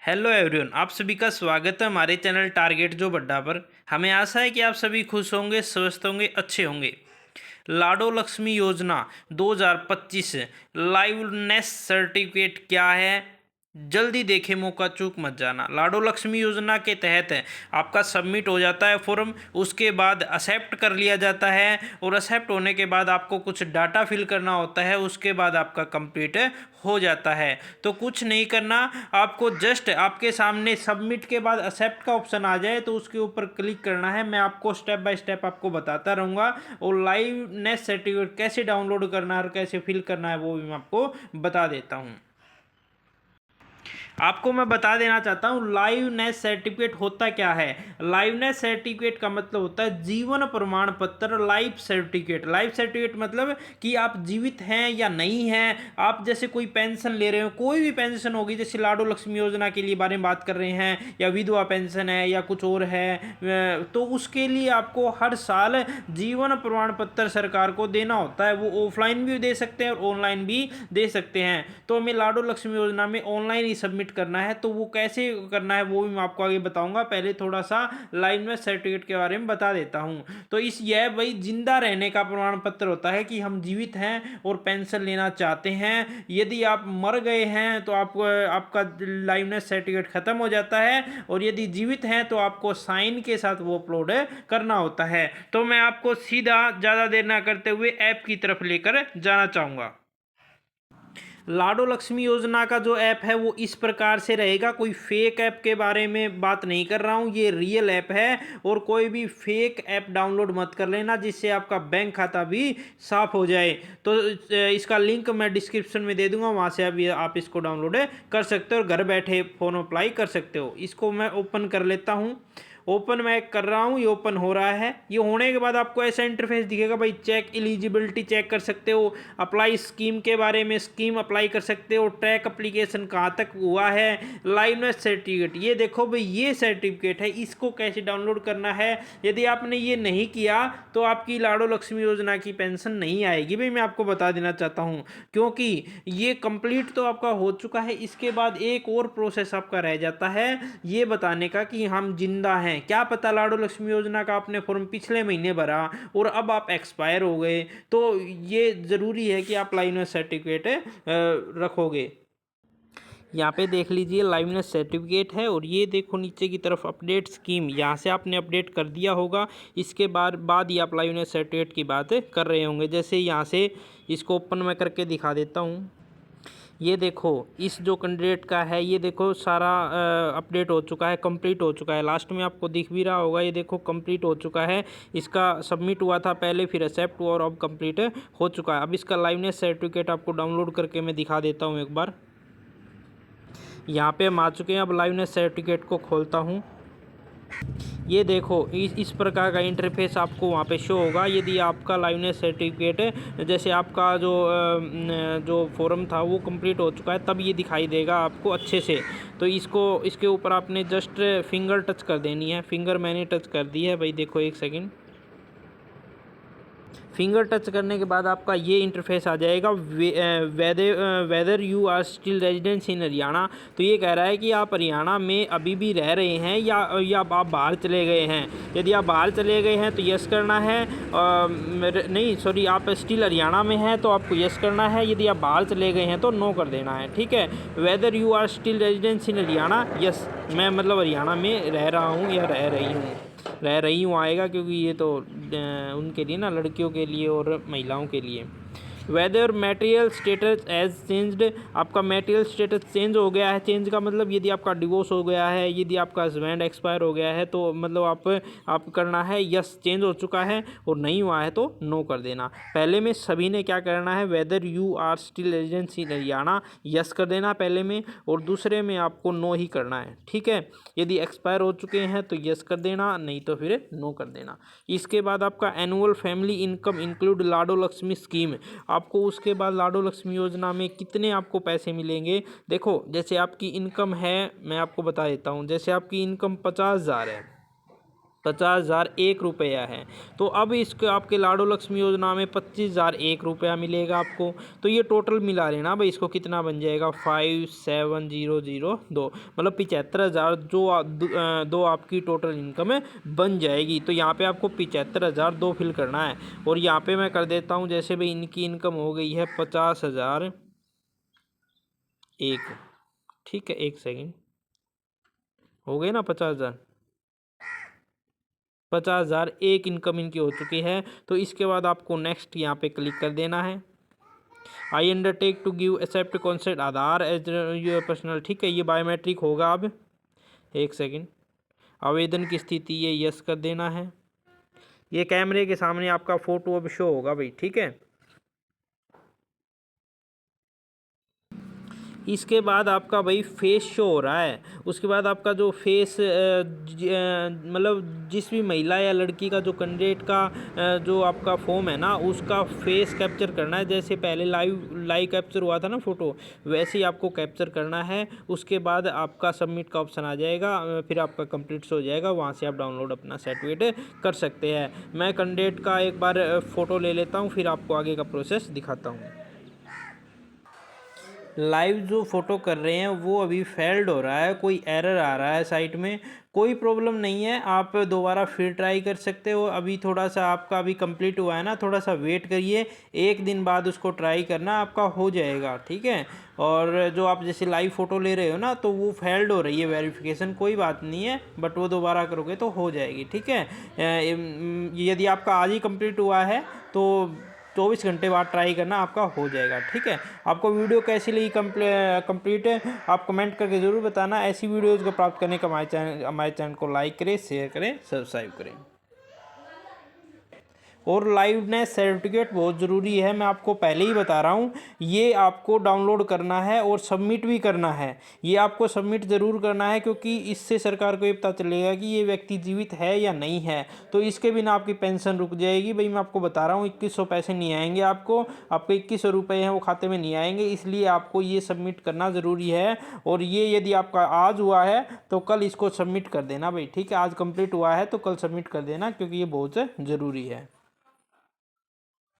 Hello everyone, आप सभी का स्वागत है हमारे चैनल टारगेट जो बड्डा पर। हमें आशा है कि आप सभी खुश होंगे, स्वस्थ होंगे, अच्छे होंगे। लाडो लक्ष्मी योजना 2025 लाइवनेस सर्टिफिकेट क्या है, जल्दी देखें, मौका चूक मत जाना। लाडो लक्ष्मी योजना के तहत आपका सबमिट हो जाता है फॉर्म, उसके बाद एक्सेप्ट कर लिया जाता है और एक्सेप्ट होने के बाद आपको कुछ डाटा फिल करना होता है, उसके बाद आपका कंप्लीट हो जाता है। तो कुछ नहीं करना, आपको जस्ट आपके सामने सबमिट के बाद एक्सेप्ट का ऑप्शन आ जाए तो उसके ऊपर क्लिक करना है। मैं आपको स्टेप बाय स्टेप आपको बताता रहूँगा और लाइवनेस सर्टिफिकेट कैसे डाउनलोड करना है और कैसे फिल करना है वो भी मैं आपको बता देता हूँ। आपको मैं बता देना चाहता हूँ लाइवनेस सर्टिफिकेट होता क्या है। लाइवनेस सर्टिफिकेट का मतलब होता है जीवन प्रमाण पत्र, लाइफ सर्टिफिकेट। लाइफ सर्टिफिकेट मतलब कि आप जीवित हैं या नहीं हैं। आप जैसे कोई पेंशन ले रहे हो, कोई भी पेंशन होगी, जैसे लाडो लक्ष्मी योजना के लिए बारे में बात कर रहे हैं, या विधवा पेंशन है या कुछ और है, तो उसके लिए आपको हर साल जीवन प्रमाण पत्र सरकार को देना होता है। वो ऑफलाइन भी दे सकते हैं और ऑनलाइन भी दे सकते हैं। तो हमें लाडो लक्ष्मी योजना में ऑनलाइन ही सबमिट करना है। तो वो कैसे करना है वो भी मैं आपको आगे बताऊंगा। पहले थोड़ा सा लाइवनेस सर्टिफिकेट के बारे में बता देता हूं। तो यह भाई जिंदा रहने का प्रमाण पत्र होता है कि हम जीवित हैं और पेंशन लेना चाहते हैं। यदि आप मर गए हैं तो आपको आपका लाइवनेस सर्टिफिकेट खत्म हो जाता है, और यदि जीवित हैं तो आपको साइन के साथ वो अपलोड करना होता है। तो मैं आपको सीधा ज़्यादा देर ना करते हुए ऐप की तरफ लेकर जाना चाहूँगा। लाडो लक्ष्मी योजना का जो ऐप है वो इस प्रकार से रहेगा। कोई फेक ऐप के बारे में बात नहीं कर रहा हूँ, ये रियल ऐप है। और कोई भी फेक ऐप डाउनलोड मत कर लेना जिससे आपका बैंक खाता भी साफ हो जाए। तो इसका लिंक मैं डिस्क्रिप्शन में दे दूंगा, वहाँ से अभी आप इसको डाउनलोड कर सकते हो और घर बैठे फॉर्म अप्लाई कर सकते हो। इसको मैं ओपन कर लेता हूँ। ओपन मैं कर रहा हूँ, ये ओपन हो रहा है। ये होने के बाद आपको ऐसा इंटरफेस दिखेगा भाई, चेक एलिजिबिलिटी चेक कर सकते हो, अप्लाई स्कीम के बारे में स्कीम अप्लाई कर सकते हो, ट्रैक एप्लीकेशन कहाँ तक हुआ है, लाइवनेस सर्टिफिकेट। ये देखो भाई, ये सर्टिफिकेट है, इसको कैसे डाउनलोड करना है। यदि आपने ये नहीं किया तो आपकी लाडो लक्ष्मी योजना की पेंशन नहीं आएगी भाई, मैं आपको बता देना चाहता हूँ। क्योंकि ये कंप्लीट तो आपका हो चुका है, इसके बाद एक और प्रोसेस आपका रह जाता है ये बताने का कि हम जिंदा हैं। क्या पता लाडो लक्ष्मी योजना का आपने फॉर्म पिछले महीने भरा और अब आप एक्सपायर हो गए, तो ये ज़रूरी है कि आप लाइवनेस सर्टिफिकेट रखोगे। यहाँ पे देख लीजिए लाइवनेस सर्टिफिकेट है, और ये देखो नीचे की तरफ अपडेट स्कीम, यहाँ से आपने अपडेट कर दिया होगा। इसके बाद ही आप लाइवनेस सर्टिफिकेट की बात कर रहे होंगे। जैसे यहाँ से इसको ओपन मैं करके दिखा देता हूँ। ये देखो, इस जो कैंडिडेट का है ये देखो सारा अपडेट हो चुका है, कंप्लीट हो चुका है। लास्ट में आपको दिख भी रहा होगा, ये देखो कंप्लीट हो चुका है। इसका सबमिट हुआ था पहले, फिर एक्सेप्ट हुआ और अब कंप्लीट हो चुका है। अब इसका लाइवनेस सर्टिफिकेट आपको डाउनलोड करके मैं दिखा देता हूँ एक बार। यहाँ पे हम आ चुके हैं। अब लाइवनेस सर्टिफिकेट को खोलता हूँ। ये देखो इस प्रकार का इंटरफेस आपको वहाँ पे शो होगा। यदि आपका लाइवनेस सर्टिफिकेट जैसे आपका जो फॉर्म था वो कंप्लीट हो चुका है, तब ये दिखाई देगा आपको अच्छे से। तो इसके ऊपर आपने जस्ट फिंगर टच कर देनी है। फिंगर मैंने टच कर दी है भाई, देखो एक सेकेंड। फिंगर टच करने के बाद आपका ये इंटरफेस आ जाएगा, whether you are still residence in Haryana. तो ये कह रहा है कि आप हरियाणा में अभी भी रह रहे हैं या आप बाहर चले गए हैं। यदि आप बाहर चले गए हैं तो यस करना है, नहीं सॉरी, आप स्टिल हरियाणा में हैं तो आपको यस करना है। यदि आप बाहर चले गए हैं तो नो कर देना है, ठीक है। Whether you are still residence in Haryana, yes, मैं मतलब हरियाणा में रह रहा हूँ या रह रही हूँ आएगा, क्योंकि ये तो उनके लिए ना, लड़कियों के लिए और महिलाओं के लिए। Whether material status as changed, आपका मटेरियल स्टेटस चेंज हो गया है। चेंज का मतलब यदि आपका डिवोर्स हो गया है, यदि आपका हस्बैंड एक्सपायर हो गया है तो मतलब आप करना है यस, चेंज हो चुका है, और नहीं हुआ है तो नो कर देना। पहले में सभी ने क्या करना है, whether you are still residence in Haryana, yes कर देना पहले में, और दूसरे में आपको नो ही करना है, ठीक है। यदि एक्सपायर हो चुके हैं तो यस कर देना, नहीं तो फिर नो कर देना। इसके बाद आपका एनुअल फैमिली इनकम इंक्लूड लाडो लक्ष्मी स्कीम, आपको उसके बाद लाडो लक्ष्मी योजना में कितने आपको पैसे मिलेंगे। देखो जैसे आपकी इनकम है, मैं आपको बता देता हूँ। जैसे आपकी इनकम 50,000 है, 50,001 है। तो अब इसके आपके लाडो लक्ष्मी योजना में 25,001 मिलेगा आपको। तो ये टोटल मिला लेना भाई, इसको कितना बन जाएगा 57,002, मतलब 75,000 जो दो आपकी टोटल इनकम है बन जाएगी। तो यहाँ पे आपको 75,002 फिल करना है। और यहाँ पे मैं कर देता हूँ, जैसे भाई इनकी इनकम हो गई है 50,001, ठीक है, एक सेकेंड, हो गए ना 50,001 इनकम इनकी हो चुकी है। तो इसके बाद आपको नेक्स्ट यहाँ पे क्लिक कर देना है। I undertake to give accept concept Aadhaar as your personal, ठीक है, ये बायोमेट्रिक होगा। अब एक सेकेंड, आवेदन की स्थिति ये यस कर देना है। ये कैमरे के सामने आपका फ़ोटो अब शो होगा भाई, ठीक है। इसके बाद आपका भाई फेस शो हो रहा है। उसके बाद आपका जो फेस मतलब जिस भी महिला या लड़की का जो कैंडिडेट का जो आपका फॉर्म है ना, उसका फेस कैप्चर करना है। जैसे पहले लाइव कैप्चर हुआ था ना फ़ोटो, वैसे ही आपको कैप्चर करना है। उसके बाद आपका सबमिट का ऑप्शन आ जाएगा, फिर आपका कंप्लीट हो जाएगा। वहाँ से आप डाउनलोड अपना सर्टिफिकेट कर सकते हैं। मैं कैंडिडेट का एक बार फ़ोटो ले लेता हूँ, फिर आपको आगे का प्रोसेस दिखाता हूँ। लाइव जो फ़ोटो कर रहे हैं वो अभी फेल्ड हो रहा है, कोई एरर आ रहा है साइट में। कोई प्रॉब्लम नहीं है, आप दोबारा फिर ट्राई कर सकते हो। अभी थोड़ा सा आपका अभी कंप्लीट हुआ है ना, थोड़ा सा वेट करिए, एक दिन बाद उसको ट्राई करना, आपका हो जाएगा, ठीक है। और जो आप जैसे लाइव फ़ोटो ले रहे हो ना, तो वो फेल्ड हो रही है वेरिफिकेशन, कोई बात नहीं है, बट वो दोबारा करोगे तो हो जाएगी, ठीक है। यदि आपका आज ही कंप्लीट हुआ है तो 24 घंटे बाद ट्राई करना, आपका हो जाएगा, ठीक है। आपको वीडियो कैसी लगी कंप्लीट आप कमेंट करके ज़रूर बताना। ऐसी वीडियोज़ को प्राप्त करने का हमारे चैनल को लाइक करें, शेयर करें, सब्सक्राइब करें। और लाइवनेस सर्टिफिकेट बहुत ज़रूरी है, मैं आपको पहले ही बता रहा हूँ। ये आपको डाउनलोड करना है और सबमिट भी करना है। ये आपको सबमिट ज़रूर करना है, क्योंकि इससे सरकार को ये पता चलेगा कि ये व्यक्ति जीवित है या नहीं है। तो इसके बिना आपकी पेंशन रुक जाएगी भाई। मैं आपको बता रहा हूँ 2100 पैसे नहीं आएंगे आपको, आपके 2100 रुपये हैं वो खाते में नहीं आएंगे। इसलिए आपको ये सबमिट करना ज़रूरी है। और ये यदि आपका आज हुआ है तो कल इसको सबमिट कर देना भाई, ठीक है। आज कंप्लीट हुआ है तो कल सबमिट कर देना, क्योंकि ये बहुत ज़रूरी है।